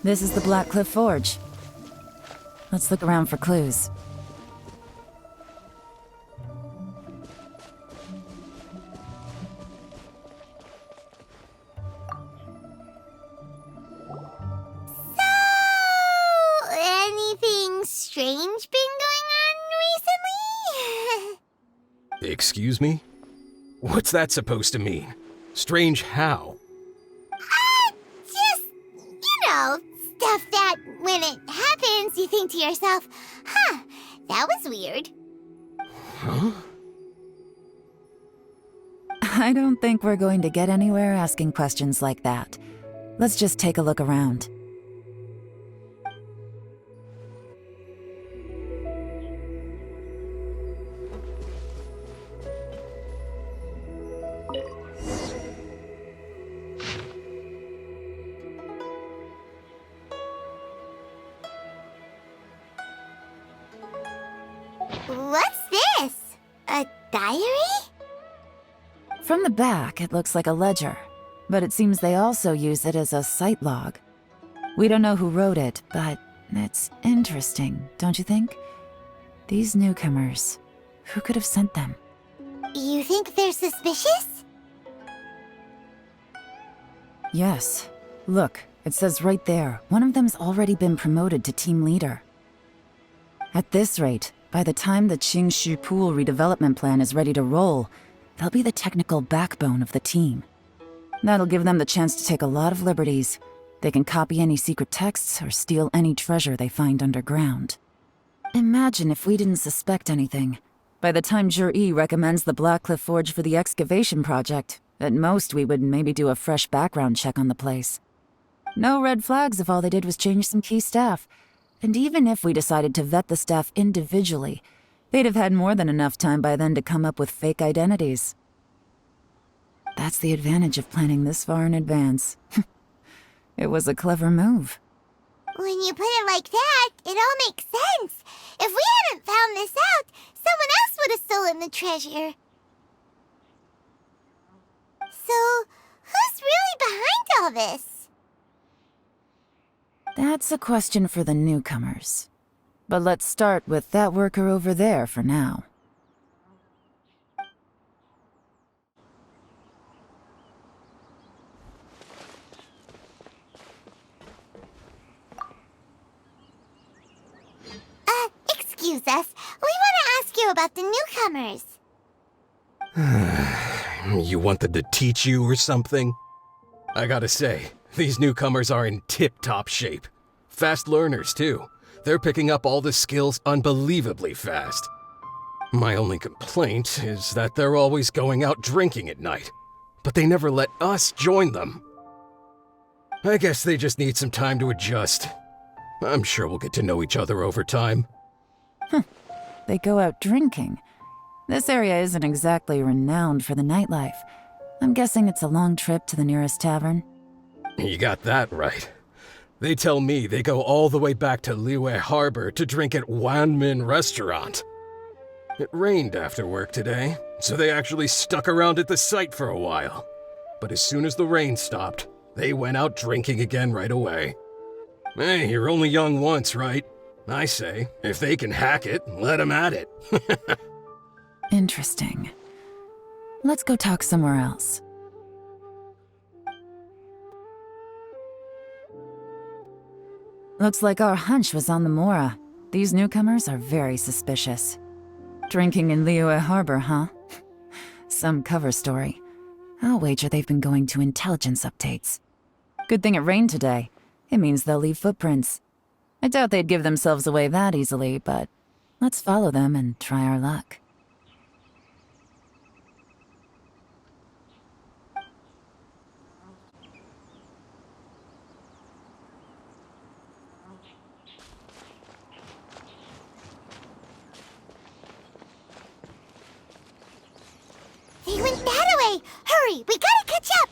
This is the Blackcliff Forge. Let's look around for clues. Anything strange been going on recently? Excuse me? What's that supposed to mean? Strange how? Just, stuff that when it happens, you think to yourself, huh, that was weird. Huh? I don't think we're going to get anywhere asking questions like that. Let's just take a look around. What's this? A diary? From the back, it looks like a ledger, but it seems they also use it as a site log. We don't know who wrote it, but it's interesting, don't you think? These newcomers, who could have sent them? You think they're suspicious? Yes. Look, it says right there, one of them's already been promoted to team leader. At this rate, by the time the Qingshu Pool redevelopment plan is ready to roll, they'll be the technical backbone of the team. That'll give them the chance to take a lot of liberties. They can copy any secret texts or steal any treasure they find underground. Imagine if we didn't suspect anything. By the time Jur-E recommends the Blackcliff Forge for the excavation project, at most we would maybe do a fresh background check on the place. No red flags if all they did was change some key staff. And even if we decided to vet the staff individually, they'd have had more than enough time by then to come up with fake identities. That's the advantage of planning this far in advance. It was a clever move. When you put it like that, it all makes sense. If we hadn't found this out, someone else would have stolen the treasure. So, who's really behind all this? That's a question for the newcomers. But let's start with that worker over there for now. Excuse us. We want to ask you about the newcomers. You want them to teach you or something? I gotta say, these newcomers are in tip-top shape. Fast learners, too. They're picking up all the skills unbelievably fast. My only complaint is that they're always going out drinking at night, but they never let us join them. I guess they just need some time to adjust. I'm sure we'll get to know each other over time. They go out drinking. This area isn't exactly renowned for the nightlife. I'm guessing it's a long trip to the nearest tavern. You got that right. They tell me they go all the way back to Liyue Harbor to drink at Wanmin Restaurant. It rained after work today, so they actually stuck around at the site for a while. But as soon as the rain stopped, they went out drinking again right away. Hey, you're only young once, right? I say, if they can hack it, let them at it. Interesting. Let's go talk somewhere else. Looks like our hunch was on the Mora. These newcomers are very suspicious. Drinking in Liyue Harbor, huh? Some cover story. I'll wager they've been going to intelligence updates. Good thing it rained today. It means they'll leave footprints. I doubt they'd give themselves away that easily, but let's follow them and try our luck. They went that way! Hurry, we gotta catch up!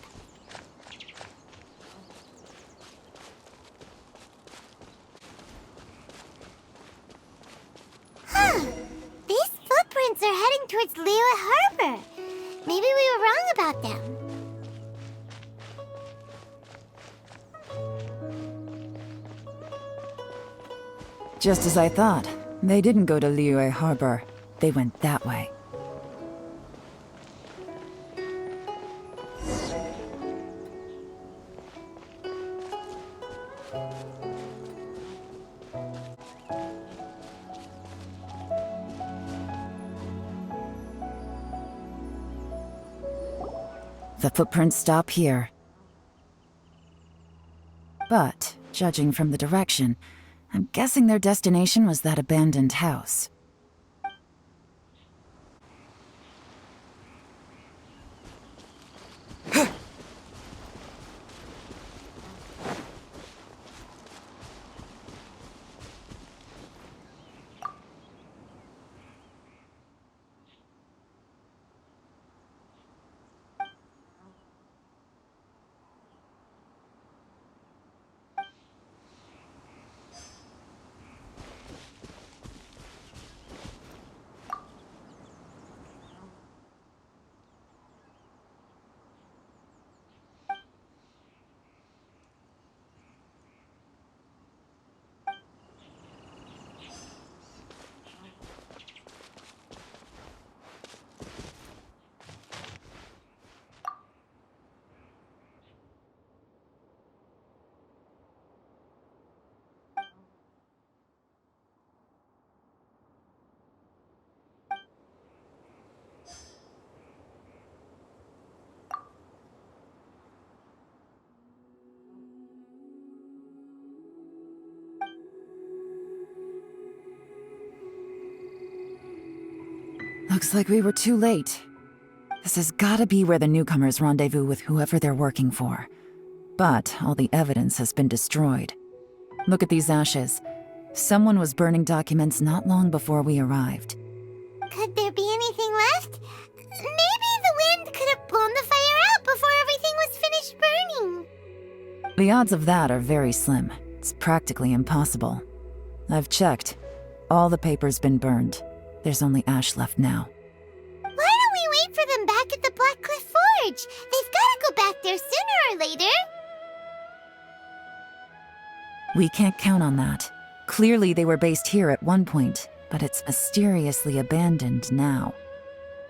These footprints are heading towards Liyue Harbor. Maybe we were wrong about them. Just as I thought. They didn't go to Liyue Harbor. They went that way. The footprints stop here. But, judging from the direction, I'm guessing their destination was that abandoned house. Looks like we were too late. This has gotta be where the newcomers rendezvous with whoever they're working for. But all the evidence has been destroyed. Look at these ashes. Someone was burning documents not long before we arrived. Could there be anything left? Maybe the wind could have blown the fire out before everything was finished burning. The odds of that are very slim. It's practically impossible. I've checked. All the paper's been burned. There's only ash left now. Why don't we wait for them back at the Black Cliff Forge? They've got to go back there sooner or later. We can't count on that. Clearly they were based here at one point, but it's mysteriously abandoned now.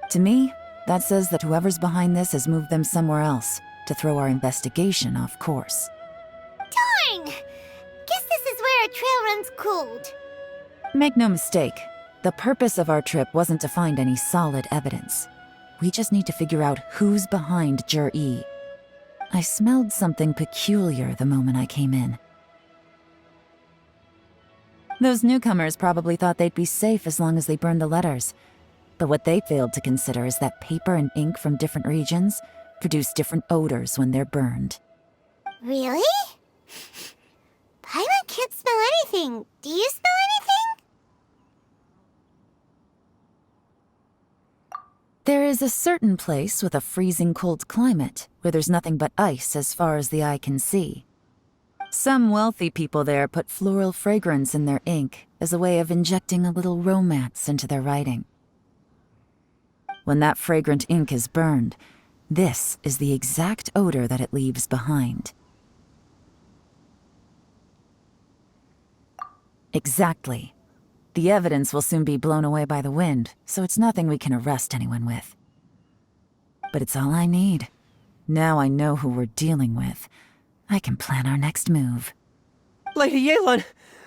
To me, that says that whoever's behind this has moved them somewhere else to throw our investigation off course. Darn! Guess this is where our trail runs cold. Make no mistake, the purpose of our trip wasn't to find any solid evidence. We just need to figure out who's behind Jur-E. I smelled something peculiar the moment I came in. Those newcomers probably thought they'd be safe as long as they burned the letters. But what they failed to consider is that paper and ink from different regions produce different odors when they're burned. Really? Paimon can't smell anything. Do you smell anything? There is a certain place with a freezing cold climate where there's nothing but ice as far as the eye can see. Some wealthy people there put floral fragrance in their ink as a way of injecting a little romance into their writing. When that fragrant ink is burned, this is the exact odor that it leaves behind. Exactly. The evidence will soon be blown away by the wind, so it's nothing we can arrest anyone with. But it's all I need. Now I know who we're dealing with. I can plan our next move. Lady Yelan!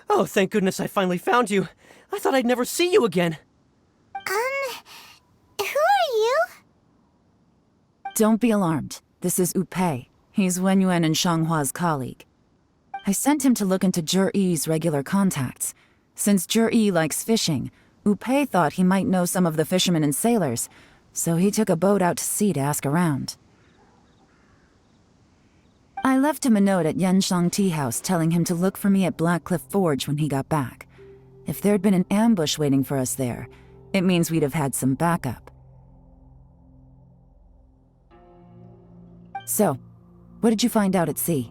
Oh, thank goodness I finally found you. I thought I'd never see you again. Who are you? Don't be alarmed. This is Upei. He's Wenyuan and Shanghua's colleague. I sent him to look into Jur-E's regular contacts. Since Jur-E likes fishing, Upei thought he might know some of the fishermen and sailors, so he took a boat out to sea to ask around. I left him a note at Yenshang Tea House telling him to look for me at Black Cliff Forge when he got back. If there'd been an ambush waiting for us there, it means we'd have had some backup. So, what did you find out at sea?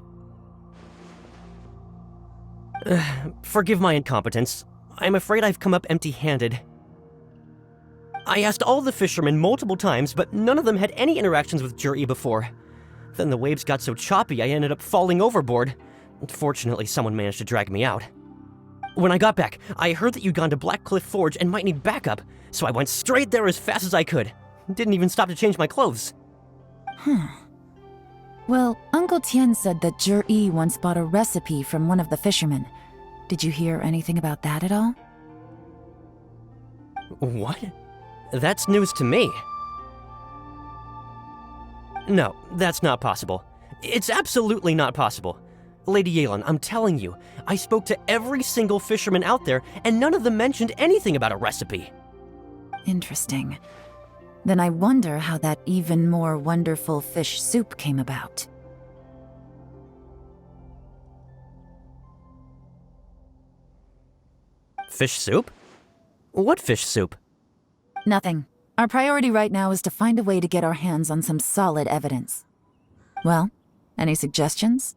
Forgive my incompetence. I'm afraid I've come up empty-handed. I asked all the fishermen multiple times, but none of them had any interactions with Jur-E before. Then the waves got so choppy I ended up falling overboard. Fortunately, someone managed to drag me out. When I got back, I heard that you'd gone to Black Cliff Forge and might need backup, so I went straight there as fast as I could. Didn't even stop to change my clothes. Well, Uncle Tien said that Zhi once bought a recipe from one of the fishermen. Did you hear anything about that at all? What? That's news to me. No, that's not possible. It's absolutely not possible. Lady Yelan, I'm telling you, I spoke to every single fisherman out there, and none of them mentioned anything about a recipe. Interesting. Then I wonder how that even more wonderful fish soup came about. Fish soup? What fish soup? Nothing. Our priority right now is to find a way to get our hands on some solid evidence. Well, any suggestions?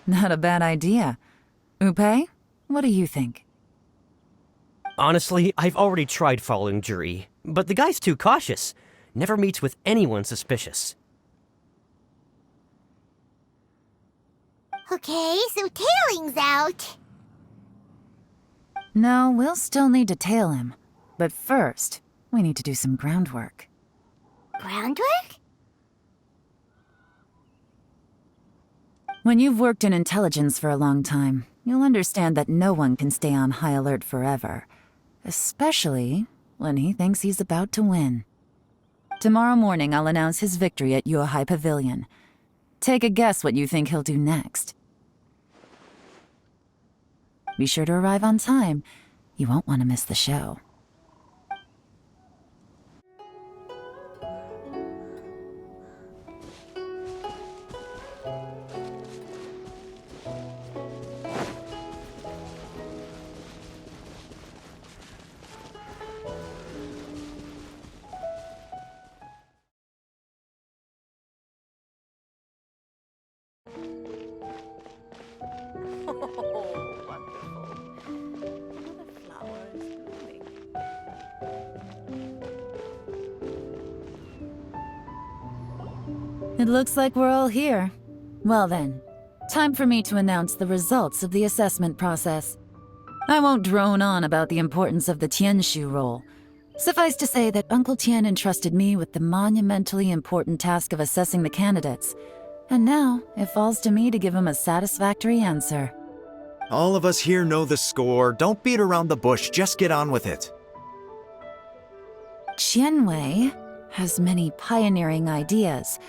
Not a bad idea. Upe, what do you think? Honestly, I've already tried following Zhi, but the guy's too cautious. Never meets with anyone suspicious. Okay, so tailing's out. No, we'll still need to tail him. But first, we need to do some groundwork. Groundwork? When you've worked in intelligence for a long time, you'll understand that no one can stay on high alert forever. Especially when he thinks he's about to win. Tomorrow morning, I'll announce his victory at Yuehai Pavilion. Take a guess what you think he'll do next. Be sure to arrive on time. You won't want to miss the show. It looks like we're all here. Well then, time for me to announce the results of the assessment process. I won't drone on about the importance of the Tianshu role. Suffice to say that Uncle Tien entrusted me with the monumentally important task of assessing the candidates. And now, it falls to me to give him a satisfactory answer. All of us here know the score. Don't beat around the bush, just get on with it. Qianwei has many pioneering ideas,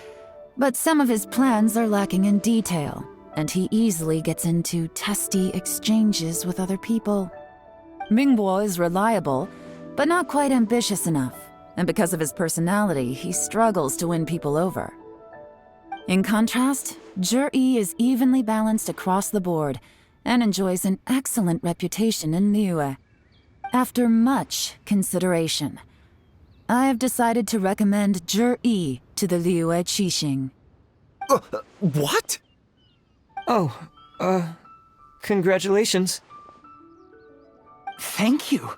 but some of his plans are lacking in detail, and he easily gets into testy exchanges with other people. Mingbo is reliable, but not quite ambitious enough, and because of his personality, he struggles to win people over. In contrast, Zhi is evenly balanced across the board, and enjoys an excellent reputation in Liyue. After much consideration, I have decided to recommend Zhi to the Liyue Qixing. What? Oh, congratulations. Thank you.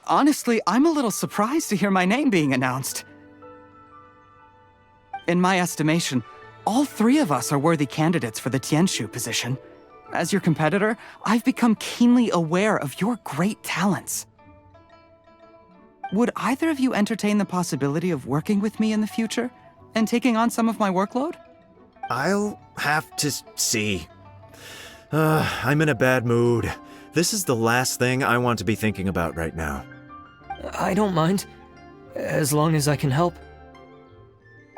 Honestly, I'm a little surprised to hear my name being announced. In my estimation, all three of us are worthy candidates for the Tianshu position. As your competitor, I've become keenly aware of your great talents. Would either of you entertain the possibility of working with me in the future and taking on some of my workload? I'll have to see. I'm in a bad mood. This is the last thing I want to be thinking about right now. I don't mind, as long as I can help.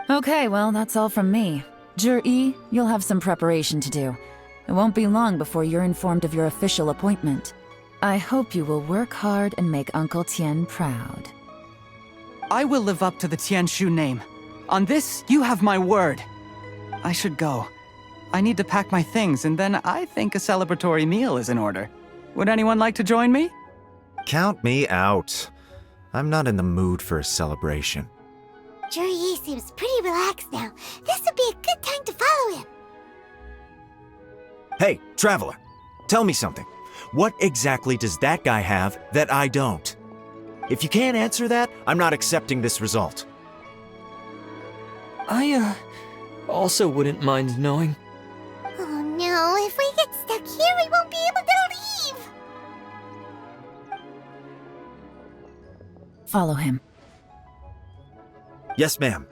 Okay, well, that's all from me. Zhi, you'll have some preparation to do. It won't be long before you're informed of your official appointment. I hope you will work hard and make Uncle Tien proud. I will live up to the Tianshu name. On this, you have my word. I should go. I need to pack my things, and then I think a celebratory meal is in order. Would anyone like to join me? Count me out. I'm not in the mood for a celebration. Zhi seems pretty relaxed now. This would be a good time to follow him. Hey, Traveler, tell me something. What exactly does that guy have that I don't? If you can't answer that, I'm not accepting this result. also wouldn't mind knowing. Oh no, if we get stuck here, we won't be able to leave! Follow him. Yes, ma'am.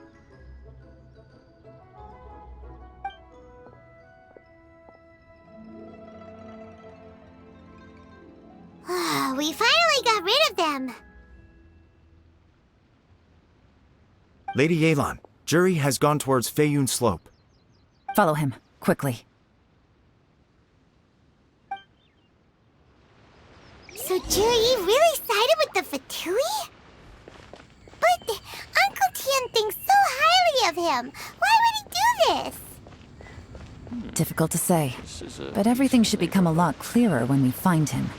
We finally got rid of them! Lady Yelan, Jury has gone towards Feiyun Slope. Follow him, quickly. So Jury really sided with the Fatui? But Uncle Tian thinks so highly of him. Why would he do this? Difficult to say, but everything should become a lot clearer when we find him.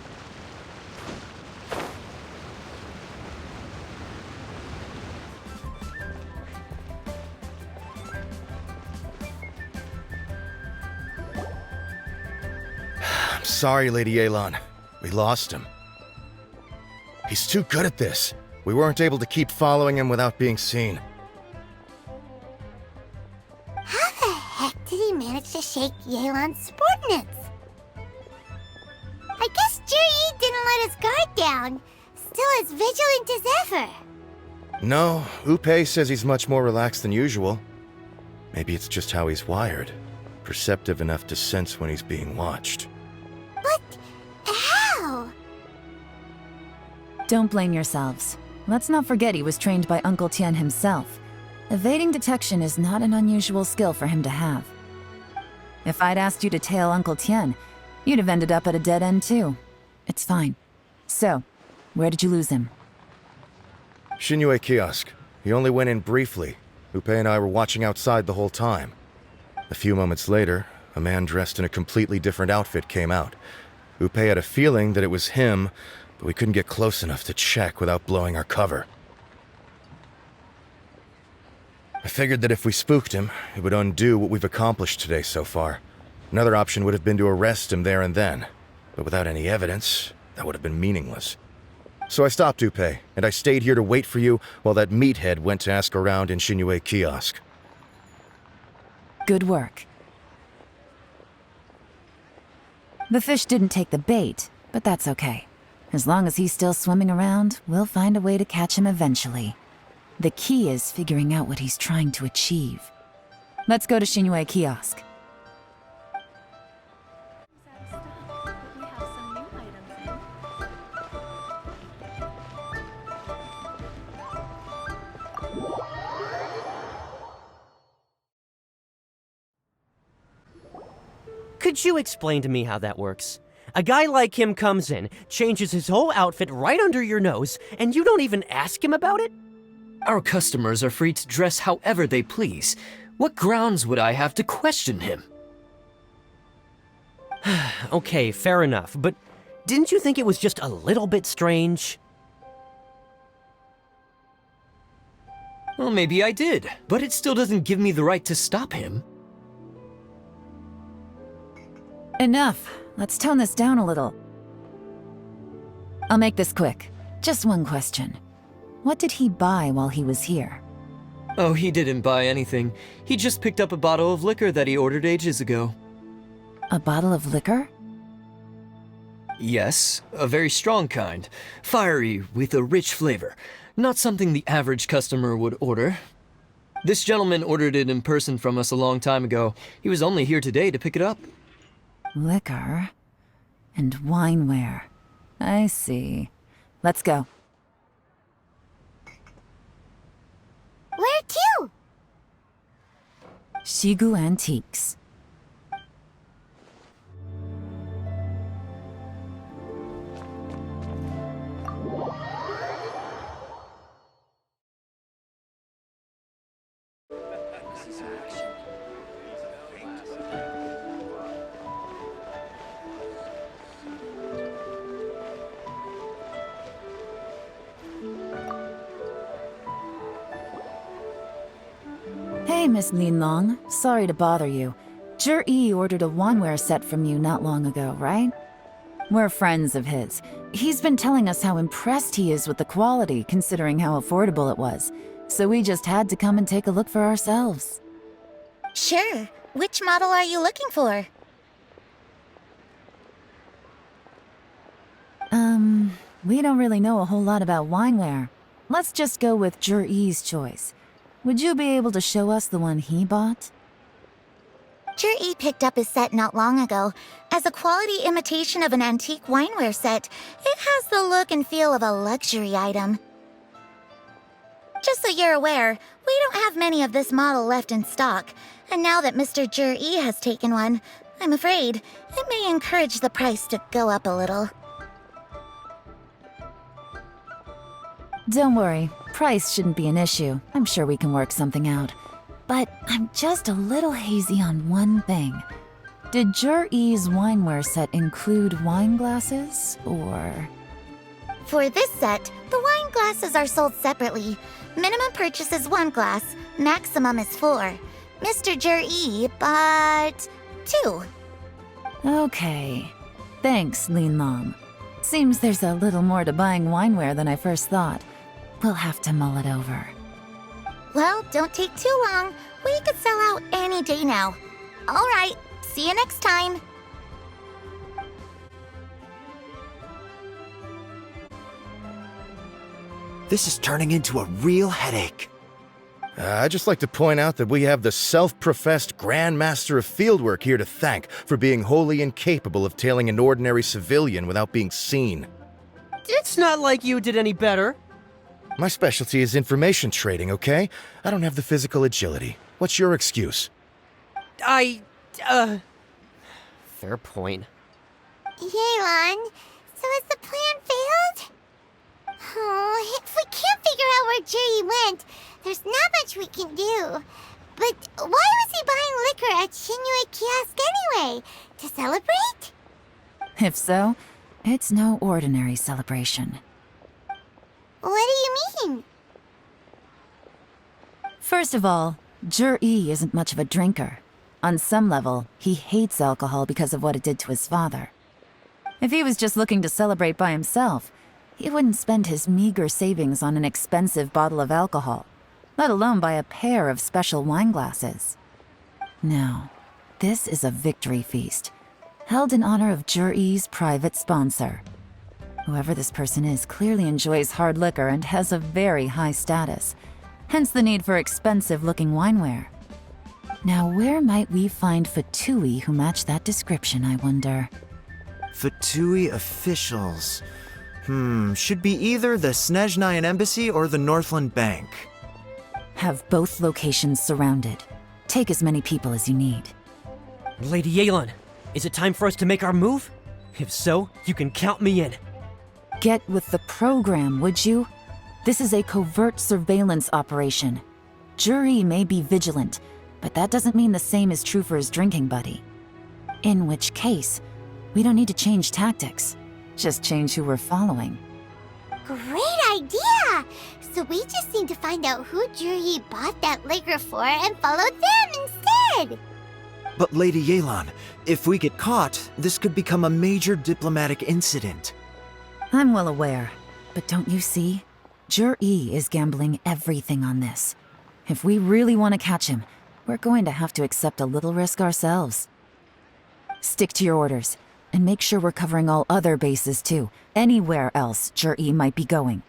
Sorry, Lady Yelan. We lost him. He's too good at this. We weren't able to keep following him without being seen. How the heck did he manage to shake Yelan's subordinates? I guess Juyi didn't let his guard down. Still as vigilant as ever. No, Upei says he's much more relaxed than usual. Maybe it's just how he's wired. Perceptive enough to sense when he's being watched. But how? Don't blame yourselves. Let's not forget he was trained by Uncle Tian himself. Evading detection is not an unusual skill for him to have. If I'd asked you to tail Uncle Tian, you'd have ended up at a dead end too. It's fine. So, where did you lose him? Shinyue Kiosk. He only went in briefly. Upei and I were watching outside the whole time. A few moments later, a man dressed in a completely different outfit came out. Upei had a feeling that it was him, but we couldn't get close enough to check without blowing our cover. I figured that if we spooked him, it would undo what we've accomplished today so far. Another option would have been to arrest him there and then, but without any evidence, that would have been meaningless. So I stopped Upei, and I stayed here to wait for you while that meathead went to ask around in Shinyue Kiosk. Good work. The fish didn't take the bait, but that's okay. As long as he's still swimming around, we'll find a way to catch him eventually. The key is figuring out what he's trying to achieve. Let's go to Shinyue Kiosk. Could you explain to me how that works? A guy like him comes in, changes his whole outfit right under your nose, and you don't even ask him about it? Our customers are free to dress however they please. What grounds would I have to question him? Okay, fair enough, but didn't you think it was just a little bit strange? Well, maybe I did, but it still doesn't give me the right to stop him. Enough. Let's tone this down a little. I'll make this quick. Just one question. What did he buy while he was here? Oh, he didn't buy anything. He just picked up a bottle of liquor that he ordered ages ago. A bottle of liquor? Yes, a very strong kind. Fiery, with a rich flavor. Not something the average customer would order. This gentleman ordered it in person from us a long time ago. He was only here today to pick it up. Liquor and wineware. I see. Let's go. Where to? Shigu Antiques. Hey, Miss Linlong. Sorry to bother you. Zhi ordered a wanware set from you not long ago, right? We're friends of his. He's been telling us how impressed he is with the quality, considering how affordable it was. So we just had to come and take a look for ourselves. Sure. Which model are you looking for? We don't really know a whole lot about wineware. Let's just go with Jur-E's choice. Would you be able to show us the one he bought? Jur-E picked up his set not long ago. As a quality imitation of an antique wineware set, it has the look and feel of a luxury item. Just so you're aware, we don't have many of this model left in stock, and now that Mr. Jur-E has taken one, I'm afraid it may encourage the price to go up a little. Don't worry, price shouldn't be an issue. I'm sure we can work something out. But I'm just a little hazy on one thing. Did Jur-E's wineware set include wine glasses, or...? For this set, the wine glasses are sold separately. Minimum purchase is 1 glass, maximum is 4. Mr. Jur-E bought 2. Okay. Thanks, Lin Long. Seems there's a little more to buying wineware than I first thought. We'll have to mull it over. Well, don't take too long. We could sell out any day now. All right, see you next time. This is turning into a real headache. I'd just like to point out that we have the self-professed Grand Master of Fieldwork here to thank for being wholly incapable of tailing an ordinary civilian without being seen. It's not like you did any better. My specialty is information trading, okay? I don't have the physical agility. What's your excuse? Fair point. Yelan, so has the plan failed? Oh, if we can't figure out where Jur-E went, there's not much we can do. But why was he buying liquor at Shinue Kiosk anyway? To celebrate? If so, it's no ordinary celebration. What do you mean? First of all, Jur-E isn't much of a drinker. On some level, he hates alcohol because of what it did to his father. If he was just looking to celebrate by himself, he wouldn't spend his meager savings on an expensive bottle of alcohol, let alone buy a pair of special wine glasses. No, this is a victory feast, held in honor of Jur-E's private sponsor. Whoever this person is clearly enjoys hard liquor and has a very high status, hence the need for expensive-looking wineware. Now, where might we find Fatui who match that description, I wonder? Fatui officials. Should be either the Snezhnayan Embassy or the Northland Bank. Have both locations surrounded. Take as many people as you need. Lady Yelan, is it time for us to make our move? If so, you can count me in. Get with the program, would you? This is a covert surveillance operation. Jur-E may be vigilant, but that doesn't mean the same is true for his drinking buddy. In which case, we don't need to change tactics. Just change who we're following. Great idea! So we just need to find out who Jur-E bought that liquor for and follow them instead! But Lady Yelan, if we get caught, this could become a major diplomatic incident. I'm well aware, but don't you see? Jur-E is gambling everything on this. If we really want to catch him, we're going to have to accept a little risk ourselves. Stick to your orders, and make sure we're covering all other bases too. Anywhere else Jur-E might be going.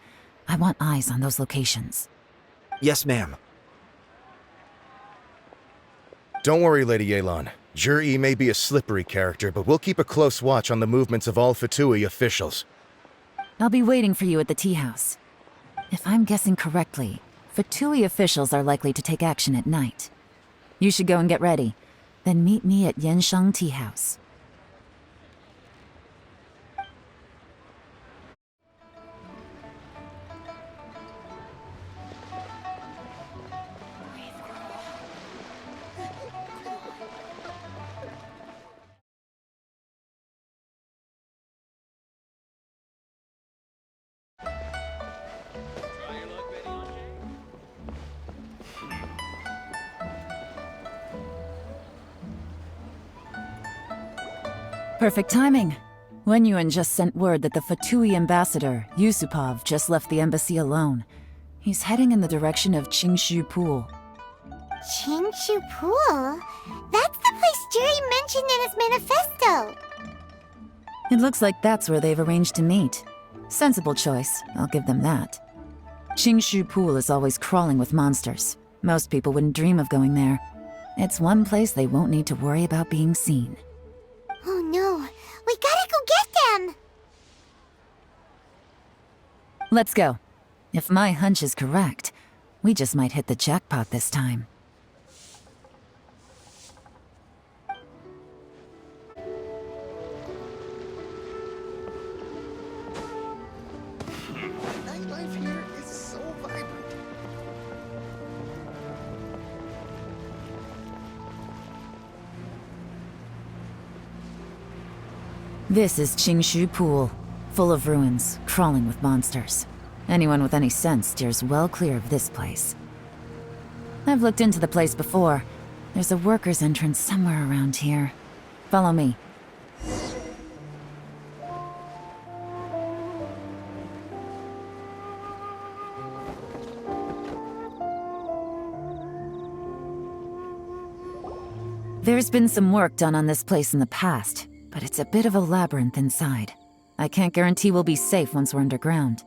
I want eyes on those locations. Yes, ma'am. Don't worry, Lady Yelan. Jur-E may be a slippery character, but we'll keep a close watch on the movements of all Fatui officials. I'll be waiting for you at the tea house. If I'm guessing correctly, Fatui officials are likely to take action at night. You should go and get ready, then meet me at Yenshang Tea House. Perfect timing. Wenyuan just sent word that the Fatui ambassador, Yusupov, just left the embassy alone. He's heading in the direction of Qingshu Pool. Qingshu Pool? That's the place Jerry mentioned in his manifesto. It looks like that's where they've arranged to meet. Sensible choice, I'll give them that. Qingshu Pool is always crawling with monsters. Most people wouldn't dream of going there. It's one place they won't need to worry about being seen. Oh no, we gotta go get them! Let's go. If my hunch is correct, we just might hit the jackpot this time. Nightlife here is so vibrant. This is Qingshu Pool, full of ruins, crawling with monsters. Anyone with any sense steers well clear of this place. I've looked into the place before. There's a worker's entrance somewhere around here. Follow me. There's been some work done on this place in the past, but it's a bit of a labyrinth inside. I can't guarantee we'll be safe once we're underground.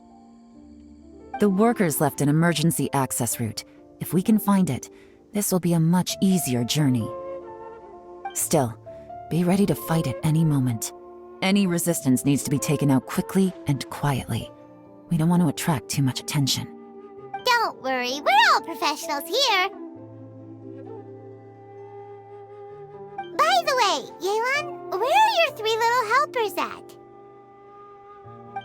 The workers left an emergency access route. If we can find it, this will be a much easier journey. Still, be ready to fight at any moment. Any resistance needs to be taken out quickly and quietly. We don't want to attract too much attention. Don't worry, we're all professionals here. By the way, Yelan, where are your 3 little helpers at?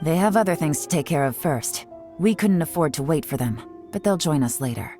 They have other things to take care of first. We couldn't afford to wait for them, but they'll join us later.